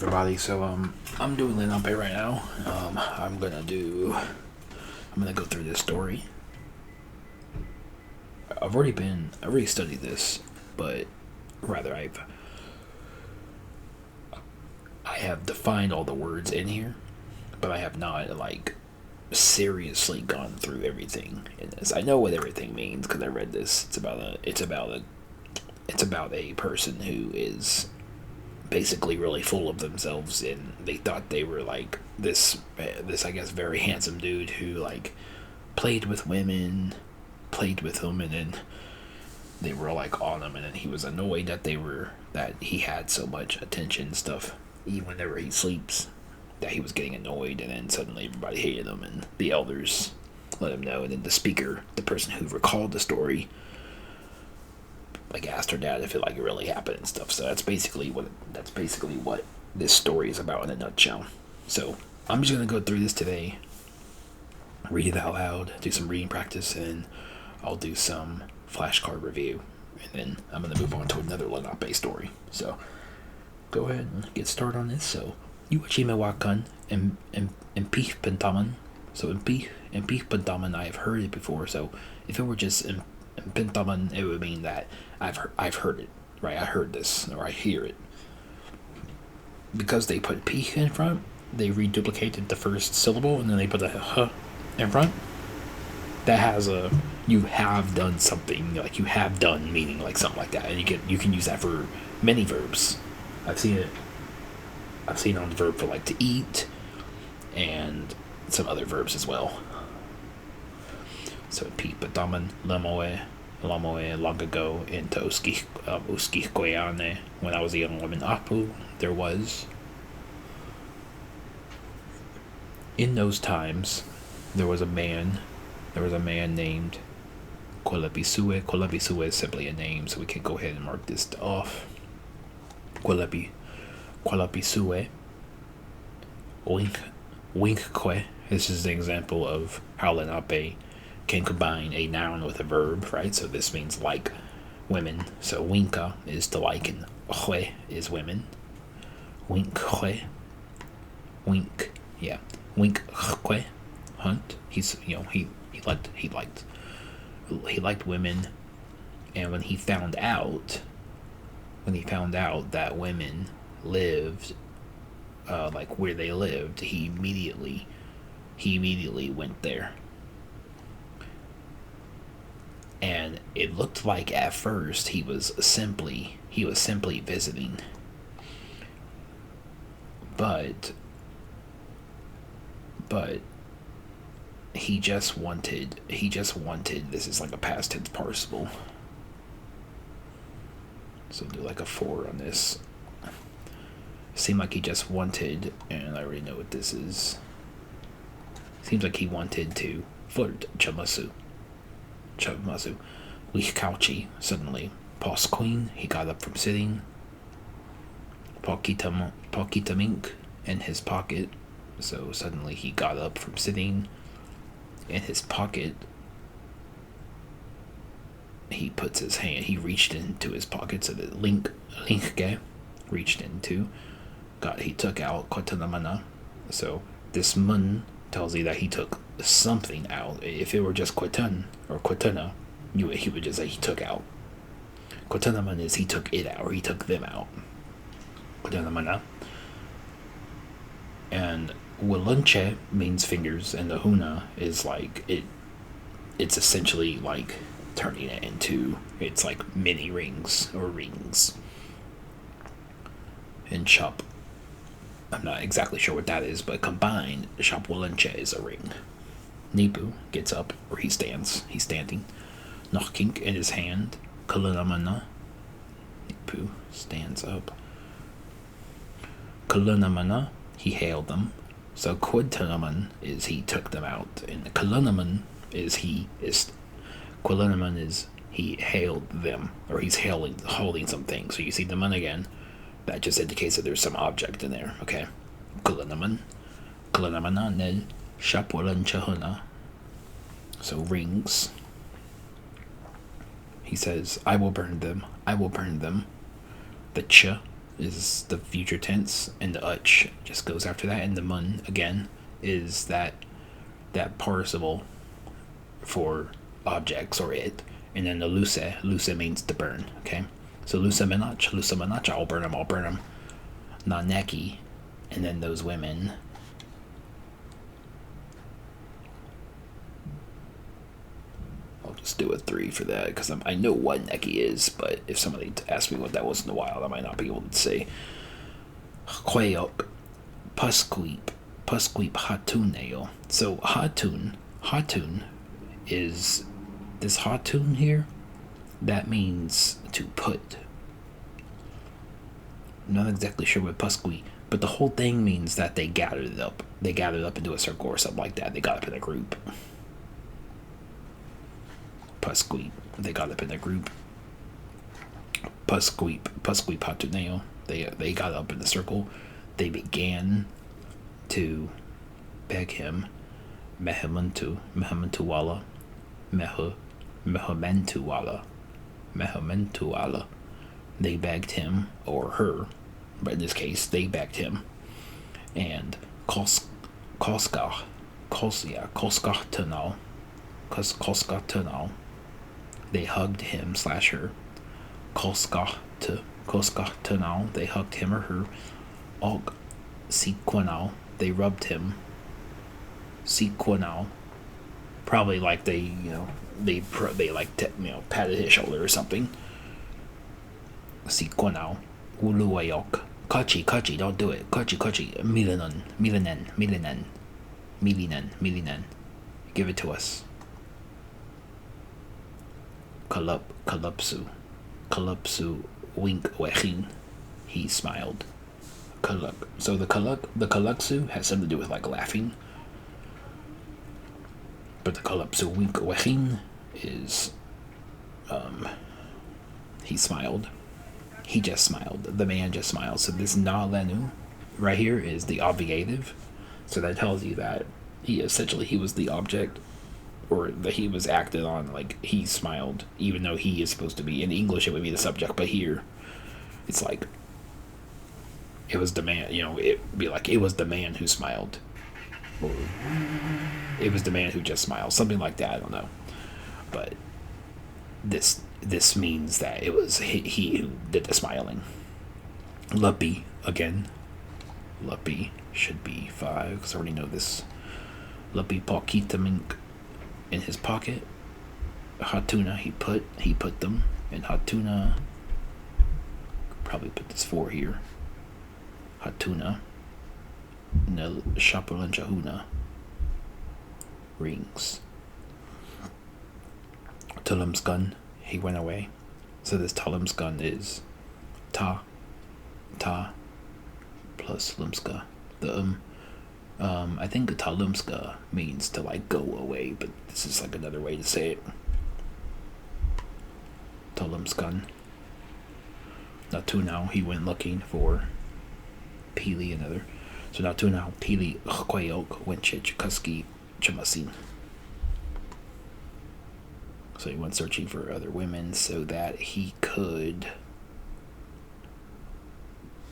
Everybody, so I'm doing Lenape right now. I'm gonna go through this story. I already studied this, but rather I have defined all the words in here, but I have not like seriously gone through everything in this. I know what everything means because I read this. It's about a person who is basically really full of themselves, and they thought they were like this I guess very handsome dude who like played with them, and then they were like on him, and then he was annoyed that he had so much attention and stuff, even whenever he sleeps, that he was getting annoyed, and then suddenly everybody hated him, and the elders let him know, and then the person who recalled the story, like asked her dad if it like really happened and stuff. So that's basically what this story is about in a nutshell. So I'm just gonna go through this today, read it out loud, do some reading practice, and I'll do some flashcard review, and then I'm gonna move on to another Lenape story. So go ahead and get started on this. So Iwachimewakan and Pich Pentaman. So in Pich Pentaman, I have heard it before. So if it were just in Pentaman, it would mean that I've heard it, right? I heard this, or I hear it. Because they put P in front, they reduplicated the first syllable, and then they put a H in front. That has a you have done something, like you have done, meaning like something like that, and you can use that for many verbs. I've seen it on the verb for like to eat, and some other verbs as well. So P Pataman Lamoe long ago into Uskih when I was a young woman. Apu, there was. In those times, there was a man named Kwelepisuwe. Kwelepisuwe is simply a name, so we can go ahead and mark this off. Kwelepisuwe. Winkwe. This is an example of how Lenape can combine a noun with a verb, right? So this means like women. So winka is to like, and hwe is women. Winkwe. Wink, yeah. Wink hwe, hunt. He's he liked women, and when he found out that women lived like where they lived, he immediately went there. And it looked like at first he was simply visiting, but he just wanted, this is like a past tense participle, so do like a 4 on this. Seemed like he just wanted, and I already know what this is. Seems like he wanted to flirt. Chamasu. Wikauchi, suddenly. Pos Queen, he got up from sitting. Pokitamink in his pocket. So suddenly he got up from sitting. In his pocket, he puts his hand, he reached into his pocket, so that Linkge reached into. He took out Kotanamana. So this mun tells you that he took something out. If it were just Quatan or Quatana, he would just say he took out. Quatanaman is he took it out, or he took them out. Quatanamana. And Walunche means fingers, and the Huna is like it's essentially like turning it into, it's like mini rings or rings. And Shop, I'm not exactly sure what that is, but combined, Shop Walunche is a ring. Nipu gets up, or he stands. He's standing. Knocking in his hand. Kalunamana. Nipu stands up. Kalunamana, he hailed them. So Quidtanaman is he took them out, and Kalunaman is he hailed them, or he's holding something. So you see the man again. That just indicates that there's some object in there. Okay. Kalunamana nel Shapwalan Chahuna. So rings. He says, I will burn them. The ch is the future tense, and the uch just goes after that, and the mun again is that participle for objects or it, and then the luse means to burn. Okay, so luse menach, I'll burn them. Naneki, and then those women. I'll just do a 3 for that because I know what neki is, but if somebody asked me what that was in a while, I might not be able to say. Kweyok, Pusqueep Hatuneo. So Hatun is this Hatun here. That means to put. I'm not exactly sure what Pusqueep, but the whole thing means that they gathered it up. They gathered up into a circle or something like that. They got up in a group. Pusqueep. They got up in a group. Pusqueep Hatuneo. They got up in a circle. They began to beg him, Mehementuwala. They begged him, or her, but in this case, they begged him. And Koska Tunal, they hugged him / her. Koska Tunal, they hugged him or her. Og Sequanal, they rubbed him. Sequanal, probably like they like patted his shoulder or something. Sequanal, Uluwayok, Kachi, don't do it. Kachi, Milinan, give it to us. Kalupsu, wink wechin, he smiled. Kaluk. So the Kaluksu has something to do with like laughing. But the Kalupsu wink wechin is he smiled. He just smiled. The man just smiled. So this na lenu right here is the obviative. So that tells you that he was the object, or that he was acted on, like he smiled, even though he is supposed to be, in English it would be the subject, but here it's like it was the man, it'd be like it was the man who smiled, or it was the man who just smiled, something like that, I don't know. But this means that it was he who did the smiling. Luppy again. Luppy should be 5 because I already know this. Luppy Pakitamink in his pocket. Hatuna he put them in Hatuna. Probably put this 4 here. Hatuna Nel Shapalan Jahuna rings. Tulam's gun, he went away. So this Tulam's gun is ta plus lumska. The I think talumska means to like go away, but this is like another way to say it. Talumskan. Natunau, he went looking for Pili, another. So Natunau, Pili, Kwayok, Winchich, Kuski, Chamasin. So he went searching for other women so that he could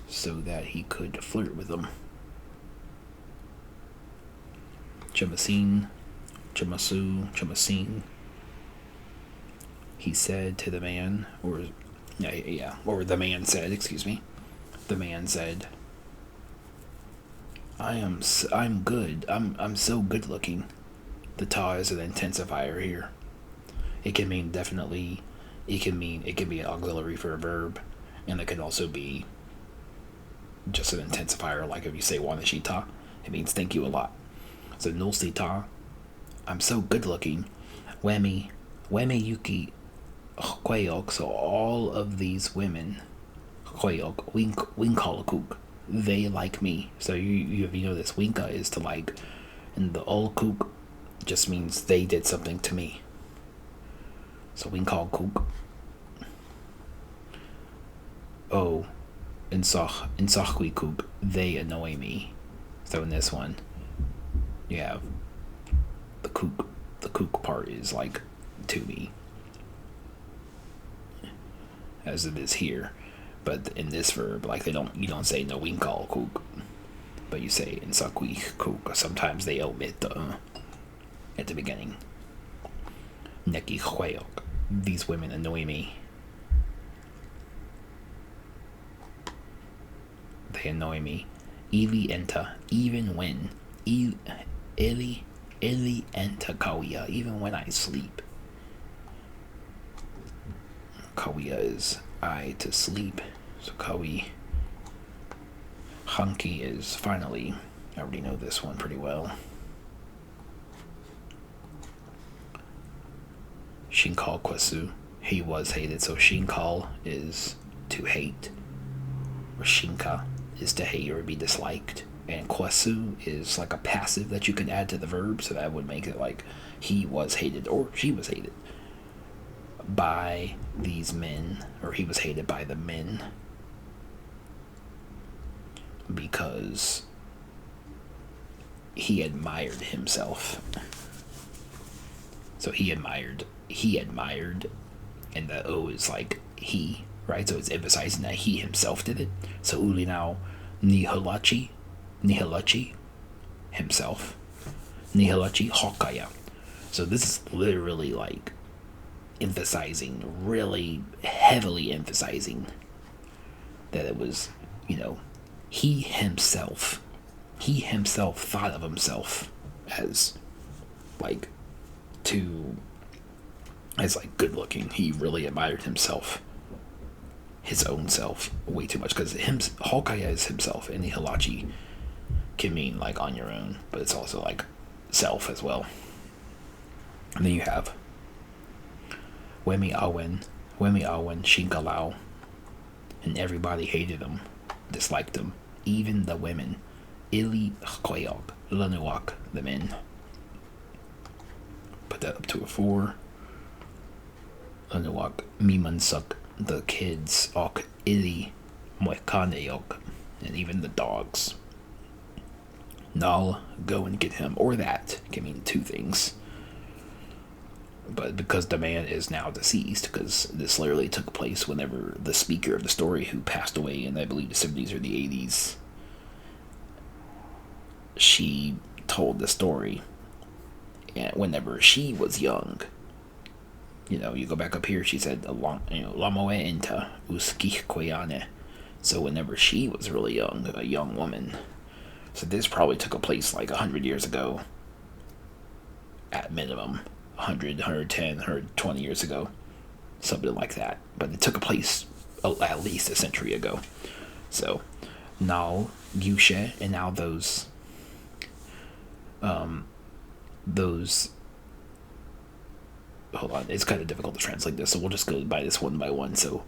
flirt with them. Chamasin, Chamasin. He said to the man, or the man said, excuse me. The man said, I'm good. I'm so good looking. The ta is an intensifier here. It can mean definitely. It can be an auxiliary for a verb, and it can also be just an intensifier. Like if you say wanashita, it means thank you a lot. So nulsita, I'm so good looking. Wemi yuki kwayok. So all of these women, kwayok winkalakuk, they like me. So you know this winka is to like, and the olkuk just means they did something to me. So winkalkuk. Oh, insachwikuk, they annoy me. So in this one, you have the kook part is like to me, as it is here. But in this verb, like you don't say no winkal kuk, but you say in sakwi kuk. Sometimes they omit the at the beginning. Neki hweok. These women annoy me. They annoy me. Ili enta, even when. Ili enta kawia, even when I sleep. Kawia is I to sleep. So kawi. Hanki is finally. I already know this one pretty well. Shinkal kwasu. He was hated. So shinkal is to hate. Or shinka is to hate or be disliked. And kwasu is like a passive that you can add to the verb. So that would make it like he was hated or she was hated by these men. Or he was hated by the men. Because he admired himself. So he admired, and the O is like he, right? So it's emphasizing that he himself did it. So uli now nihalachi, himself, nihalachi hokaya. So this is literally like emphasizing, really heavily emphasizing that it was, he himself thought of himself as like good looking. He really admired himself, his own self, way too much, because Hokaya is himself, and Nihalachi can mean like on your own, but it's also like self as well. And then you have Wemi Awen, Shinkalao, and everybody hated him, disliked him, even the women. Ili Hkoyok, Lanuak, the men. Put that up to a 4. Lanuak, Mimansuk, the kids, Ok Ili Moekaneyok, and even the dogs. Nal, go and get him, or that can mean two things. But because the man is now deceased, because this literally took place whenever the speaker of the story, who passed away in, I believe, the 70s or the 80s, she told the story. And whenever she was young, you go back up here, she said, Lamoe enta uskih koyane. So whenever she was really young, a young woman. So this probably took place like 100 years ago, at minimum. 100, 110, 120 years ago. Something like that. But it took place at least a century ago. So, now, Yushe, and now those, hold on, it's kind of difficult to translate this, so we'll just go by this one by one. So,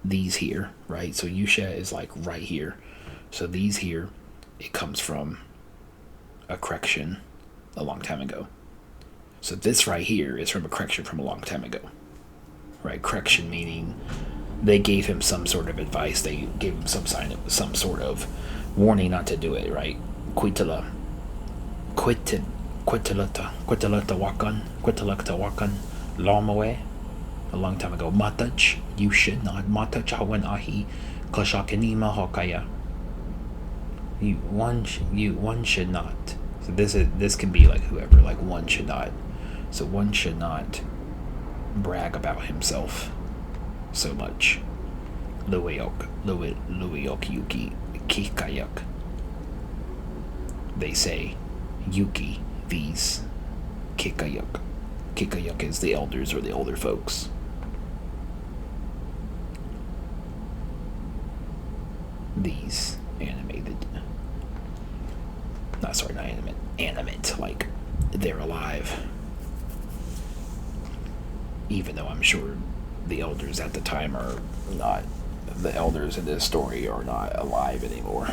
these here, right? So, Yushe is like right here. So, these here, it comes from a correction a long time ago. So this right here is from a correction from a long time ago, right? Correction meaning they gave him some sort of advice. They gave him some sort of warning not to do it, right? Quitala wakan, lamawe, a long time ago. Matach, you should not. Matach awan ahi, kashakanima hokaya. One should not. So this can be like whoever, like one should not. So one should not brag about himself so much. Luiok yuki kikayak. They say yuki, these. Kikayak. Kikayak is the elders or the older folks. These animated. Not animate, like they're alive. Even though I'm sure the elders at the time are not, the elders in this story are not alive anymore.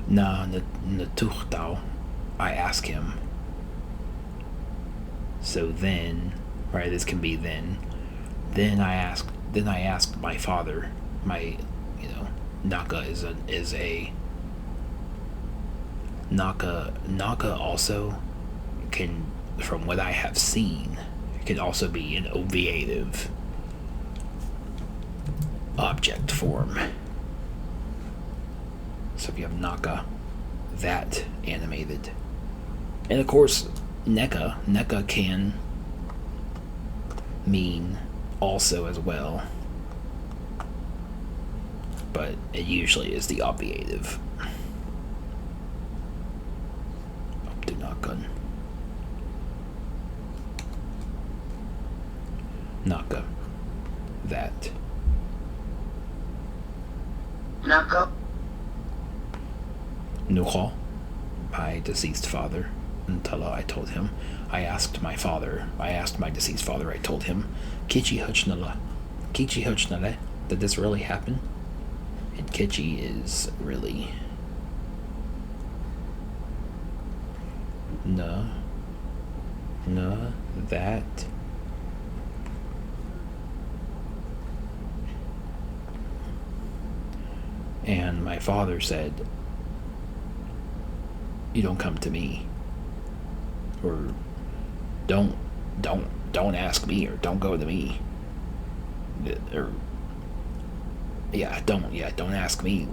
Na natuchtao, I ask him. So then, right, this can be then. Then I asked my father, Naka is a Naka also can, from what I have seen, It can also be an obviative object form. So if you have naka, that animated. And of course, neka can mean also as well, but it usually is the obviative. Abdunakan. Naka. That. Naka. Nuha. My deceased father. Ntala, I told him. I asked my deceased father, I told him, Kichi Huchnala, did this really happen? And Kichi is really no, that. And my father said, you don't come to me. Or don't ask me, or don't go to me. Or don't ask me.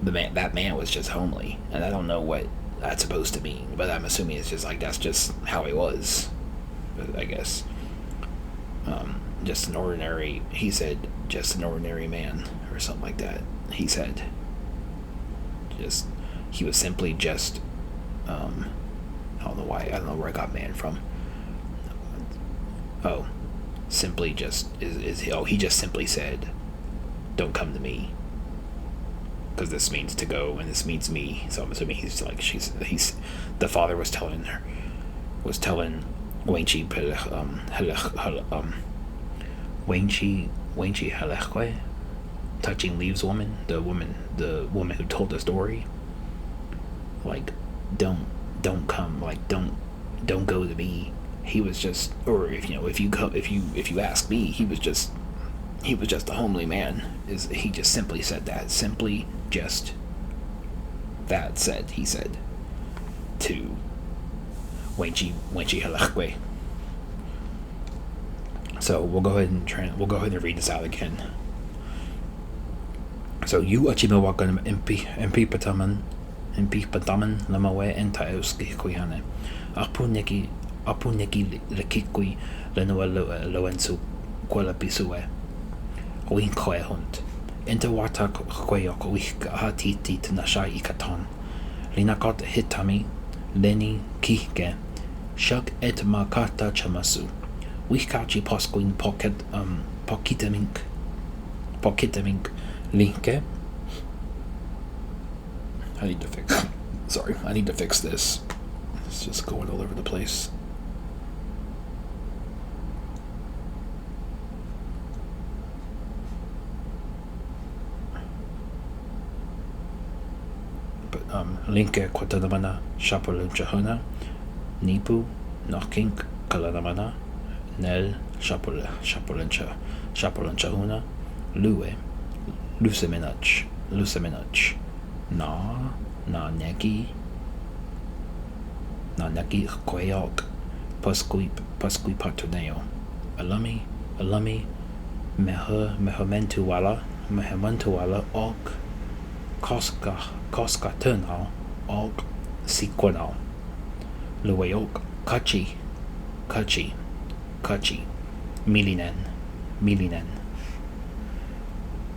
That man was just homely, and I don't know what that's supposed to mean, but I'm assuming it's just like that's just how he was. I guess. Just an ordinary. He said, just an ordinary man, or something like that. He said. He was simply just. I don't know why. I don't know where I got man from. Oh, simply just he just simply said, "Don't come to me," because this means to go, and this means me. So I'm assuming he's the father was telling Wenchi Halechwe, touching leaves woman, the woman who told the story, like don't come, like don't go to me. He was just, or if you ask me, he was just a homely man. He just simply said that, simply just that said he said to Wenchi Halachwe. So we'll go ahead and read this out again. So you achimawakan MP pataman lamawe enta euski kuyane. Apu neki lekikui lenua loensu Kwelepisuwe. Win koe hunt. Enta wata kweyok wik hatiti tnashai ikaton. Linakot hitami leni kihke. Shuk et makata chamasu. Wikachi posquin pocketamink linke. I need to fix this. It's just going all over the place. But linke kwatanamana shapolunchahuna nipu knocking kalanamana nel shapolunchahuna lue lusemenach na neki koyok pasqui patuneo alami mehomentuala og koska turnal og sequenal lueok kachi milinen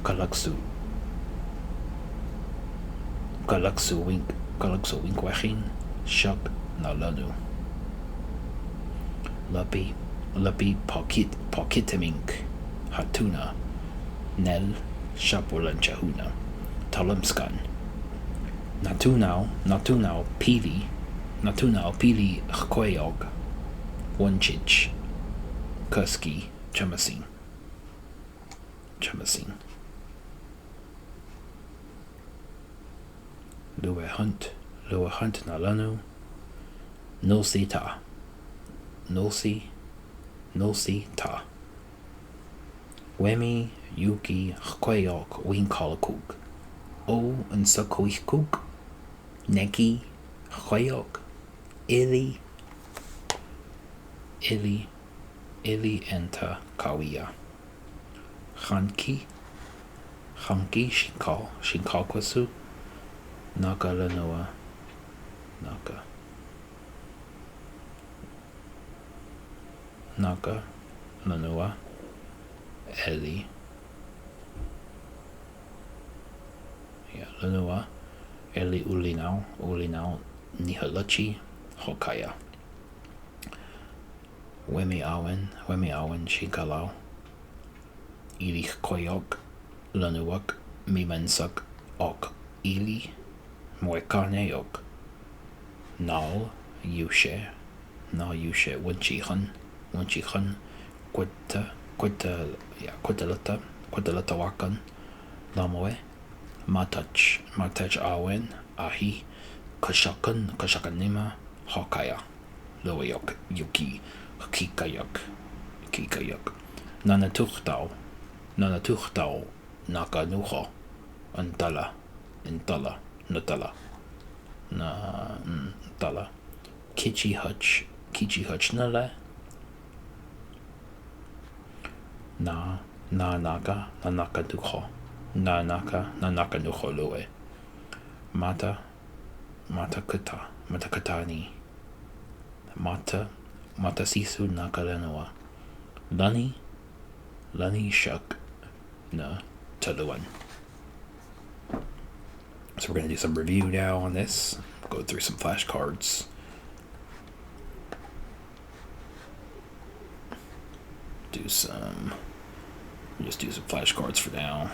Kalaksu wink wachin shuk na lanu lapi pocketamink hatuna nel shapolanchahuna talamskan natunau pili koyog wanchich kuski chamasin Lua hunt na lanu nulsi ta Wemi yuki kweyok winkalakuk o unsakuikuk neki kweyok ili Ili enta kawia. Hanki shinkal kwasu. Naka lanoa. Naka lanoa. Eli. Yeah, lanoa. Eli ulinau nihalachi hokaya. Wemi awen shinkalau. Ili koyok lanuak mimensak ok ili moekaneok. Nal yushe winchihan quita wakan lamoe matach awen ahi kashakanima hokaya loyok yuki kikayak nanatuchtau nakanuho antala natala kichi hutch nala naka nuho loe mata katani mata sisu nakalanoa lani shuk na taluan. So we're going to do some review now on this. Go through some flashcards. Just do some flashcards for now.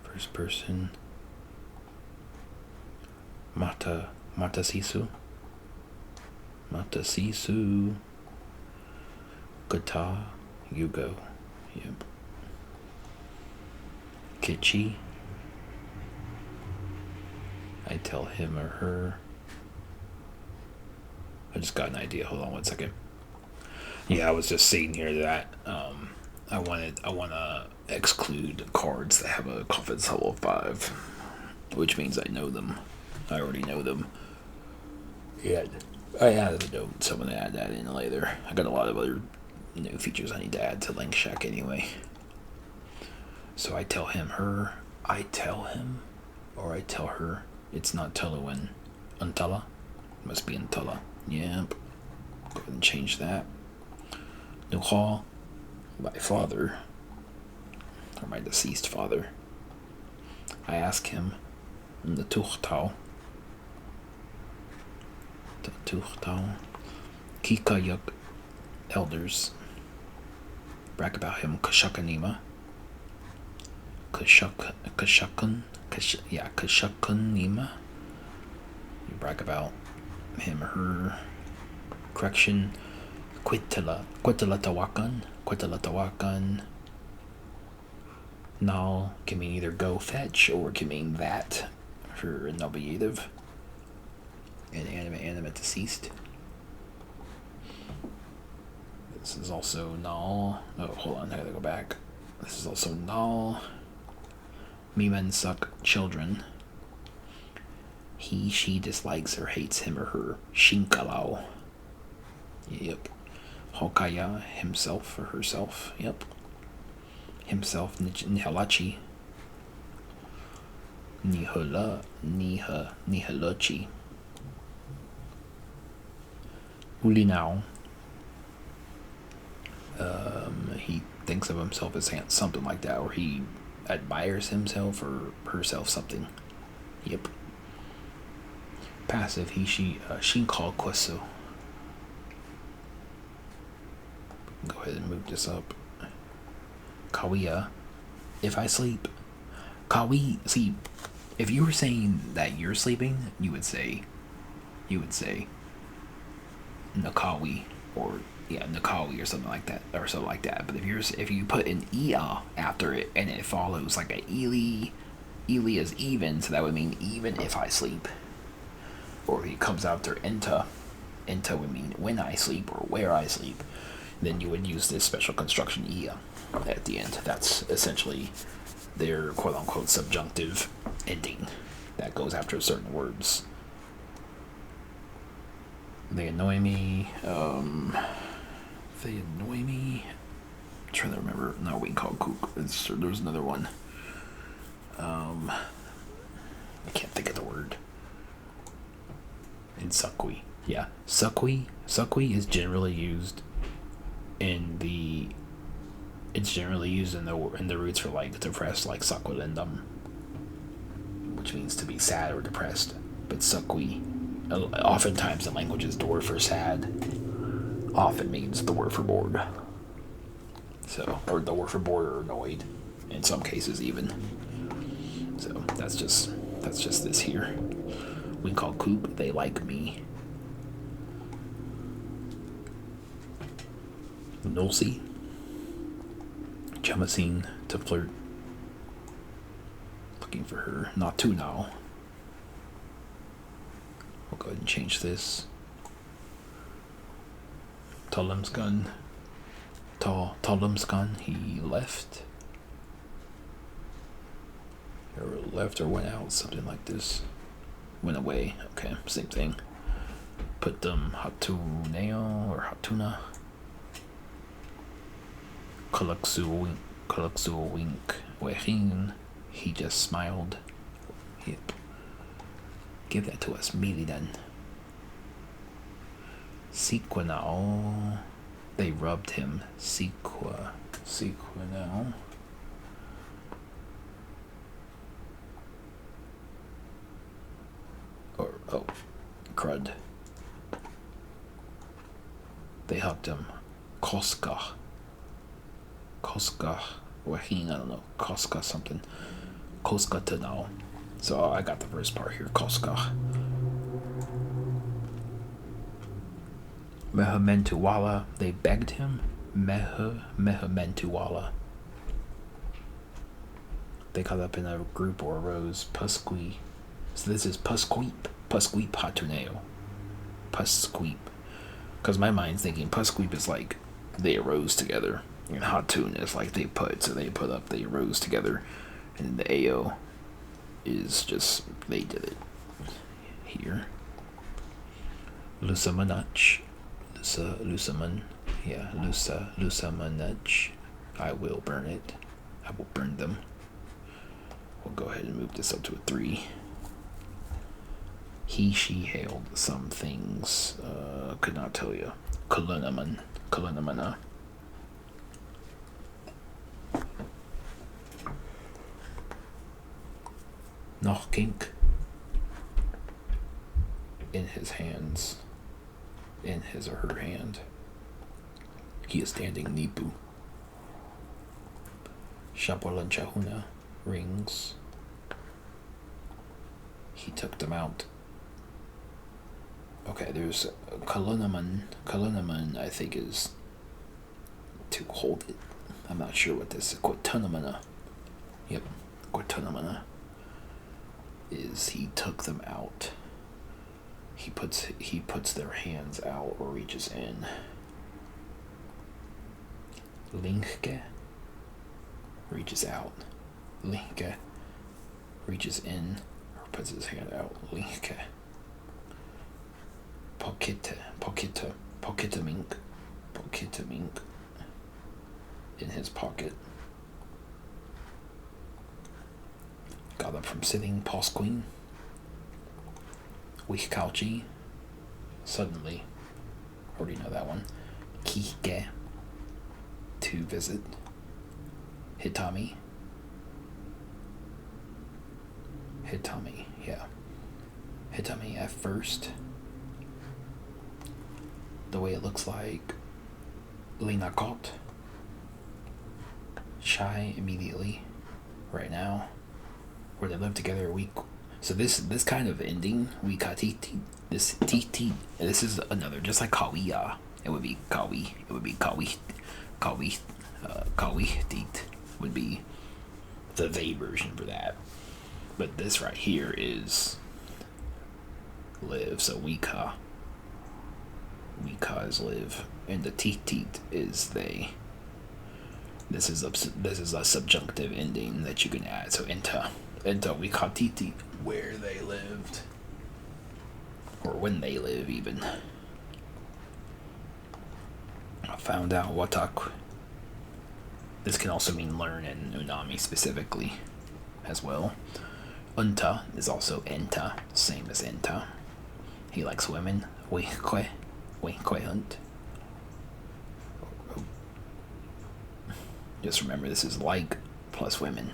First person. Mata sisu. Gata Yugo. Yep. Kichi. I tell him or her. I just got an idea. Hold on 1 second. Yeah, I was just seeing here that I want to exclude cards that have a confidence level of 5, which means I know them. I already know them. Yeah, I added a note. So I'm gonna add that in later. I got a lot of other new features I need to add to Langshack anyway. So I tell him, her. I tell him, or I tell her. It's not Tuluan. Untala. Must be Untala. Yep. Go ahead and change that. Nuha, my father, or my deceased father. I ask him, the Tuchtau, Kikayuk elders, brag about him, Kashakanima, Kashakanima. You brag about him or her. Correction. Quetelatawakan. Nal can mean either go fetch or can mean that for nominative. And animate deceased. This is also Nal. Oh, hold on, I gotta go back. This is also Nal. Mimen suck children. He, she dislikes or hates him or her. Shinkalao. Yep. Hokaya, himself or herself. Yep. Himself, Nihalachi. Nihalachi. Ulinao. He thinks of himself as something like that, or he admires himself or herself, something. Yep. Passive, he, she, shinkal kwasu. Go ahead and move this up. Kawia, if I sleep. See, if you were saying that you're sleeping, you would say Nakawi, or yeah, Nakawi or something like that, But if you put an ia after it and it follows like a ili, ili is even, so that would mean even if I sleep. Or if it comes after enta, enta would mean when I sleep or where I sleep. Then you would use this special construction ia at the end. That's essentially their quote unquote subjunctive ending that goes after certain words. They annoy me. They annoy me. I'm trying to remember. No, we can call kook. There's another one. I can't think of the word. In sakui. Yeah. Sakui is generally used in the. It's generally used in the roots for like depressed, like sakulendam, which means to be sad or depressed. But sakui, oftentimes in languages, the word for sad often means the word for bored. So, or the word for bored or annoyed, in some cases even. So that's just this here. We call kook. They like me. Nolsi. Jamasin, to flirt. Looking for her. Not to now. We'll go ahead and change this. Talamskan. Talamskan, he left. Or left or went out, something like this. Went away. Okay, same thing. Put them hatuneo or hatuna. Kalaksu wink. Wehin. He just smiled. Yep. Give that to us, Mili then. Sequinao. They rubbed him. Sequinao. Or, oh, crud. They hugged him. Koska. Wahin, I don't know. Koska something. Koska to know. So I got the first part here. Koska. Mehamentuwala. They begged him. Mehamentuwala. They got up in a group or arose. Pusquee. So this is Pusqueep. Pusqueep hatuneo. Pusqueep. Because my mind's thinking Pusqueep is like they arose together. And Hatun is like they put up, they arose together. And the AO is just, they did it. Here. Lusamanach. Lusaman. Yeah, Lusamanach. I will burn it. I will burn them. We'll go ahead and move this up to a 3. She hailed some things. Could not tell you. Kalunamana. Nochkink. In his hands. In his or her hand. He is standing Nipu. Shapolanchahuna. Rings. He took them out. Okay, there's Kalunaman. Kalunaman, I think, is to hold it. I'm not sure what this is. Quatunamana. Yep, Quatunamana is he took them out. He puts their hands out or reaches in. Linke reaches out. Linke reaches in or puts his hand out. Linke. Pocketa mink in his pocket. Got up from sitting, Posqueen. Wishkauchi. Suddenly. Already know that one. Kike. To visit. Hitami, yeah. Hitami at first. The way it looks like Lenape. Shy immediately. Right now. Where they live together a week. So this kind of ending, Wikatiti, this titi, this is another, just like Kawiya. It would be kawi. It would be kawi. Kawi. Kawi teeth would be the they version for that. But this right here is live. So wika. Wika is live, and the teeth is they. This is a subjunctive ending that you can add. So enta wika titi, where they lived, or when they live even. I found out watak. This can also mean learn in Unami specifically as well. Unta is also enta, same as enta. He likes women. Wikwe hunt. Just remember, this is like plus women.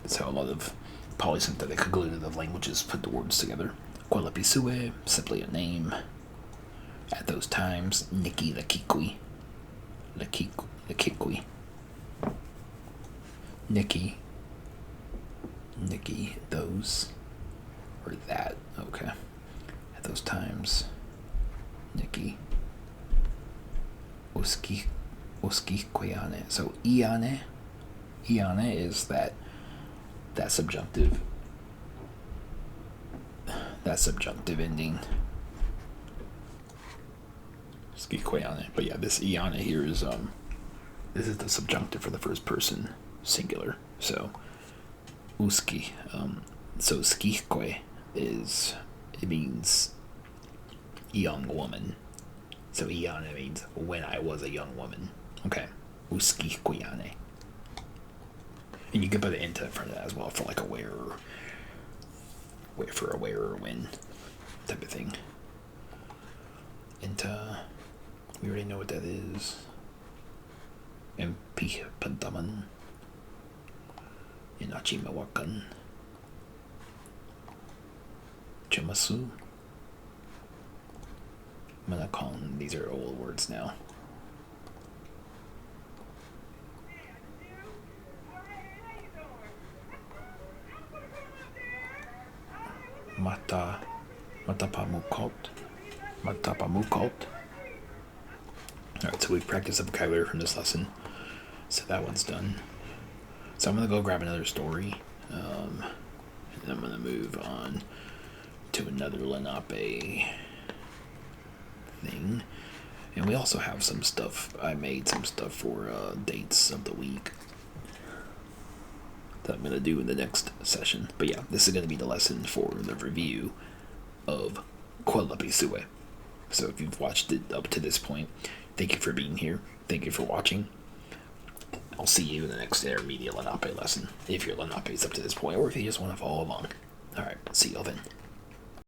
That's how a lot of polysynthetic agglutinative languages put the words together. Kwelepisuwe, simply a name. At those times, Nikki the Kikwi. The Kikwi. Nikki, those. Or that, okay. At those times, Nikki. Uski Kweane. So Iane is that subjunctive ending. Uski Kweane. But yeah, this Iane here is this is the subjunctive for the first person singular. So Uski. So skikwe it means young woman. So Iane means when I was a young woman. Okay. Uski Kuyane. And you can put an enta in front of that as well for like a where or when type of thing. Enta, we already know what that is. MP Pantaman. Inachi Mawakan. Chamasu. Manakon, these are old words now. Matapamukot. Alright, so we've practiced the vocabulary from this lesson. So that one's done. So I'm going to go grab another story. And then I'm going to move on to another Lenape thing. And we also have some stuff. I made some stuff for dates of the week that I'm going to do in the next session. But yeah, this is going to be the lesson for the review of Kwelepisuwe. So if you've watched it up to this point, thank you for being here. Thank you for watching. I'll see you in the next intermediate Lenape lesson, if your Lenape is up to this point, or if you just want to follow along. Alright, see y'all then.